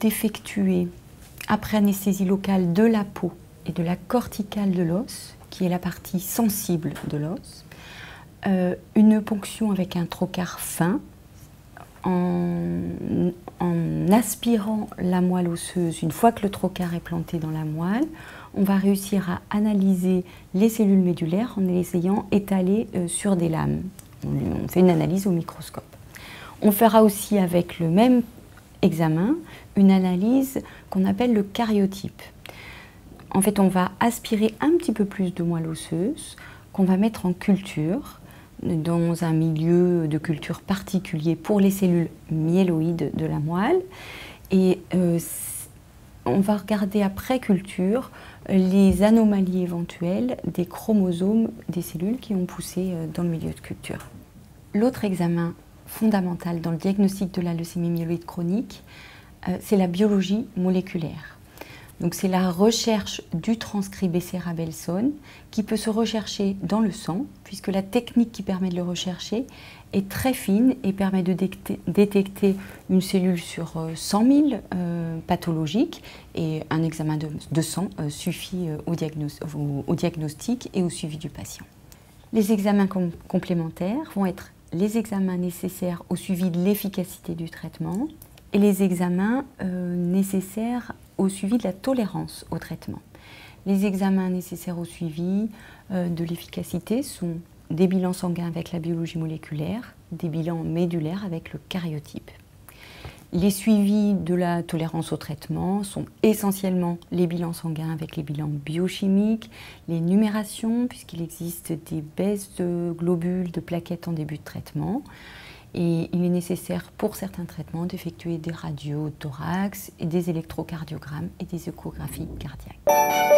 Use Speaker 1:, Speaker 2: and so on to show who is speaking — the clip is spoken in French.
Speaker 1: d'effectuer, après anesthésie locale de la peau et de la corticale de l'os, qui est la partie sensible de l'os, une ponction avec un trocar fin, en aspirant la moelle osseuse. Une fois que le trocar est planté dans la moelle, on va réussir à analyser les cellules médulaires en les ayant étalées sur des lames. On fait une analyse au microscope. On fera aussi avec le même examen une analyse qu'on appelle le cariotype. En fait, on va aspirer un petit peu plus de moelle osseuse qu'on va mettre en culture dans un milieu de culture particulier pour les cellules myéloïdes de la moelle. Et on va regarder après culture les anomalies éventuelles des chromosomes des cellules qui ont poussé dans le milieu de culture. L'autre examen fondamental dans le diagnostic de la leucémie myéloïde chronique, c'est la biologie moléculaire. Donc c'est la recherche du transcrit BCR-ABelSon qui peut se rechercher dans le sang, puisque la technique qui permet de le rechercher est très fine et permet de détecter une cellule sur 100 000 pathologiques, et un examen de sang suffit au diagnostic et au suivi du patient. Les examens complémentaires vont être les examens nécessaires au suivi de l'efficacité du traitement et les examens nécessaires au suivi de la tolérance au traitement. Les examens nécessaires au suivi de l'efficacité sont des bilans sanguins avec la biologie moléculaire, des bilans médulaires avec le cariotype. Les suivis de la tolérance au traitement sont essentiellement les bilans sanguins avec les bilans biochimiques, les numérations, puisqu'il existe des baisses de globules, de plaquettes en début de traitement. Et il est nécessaire pour certains traitements d'effectuer des radios thorax, et des électrocardiogrammes et des échographies cardiaques.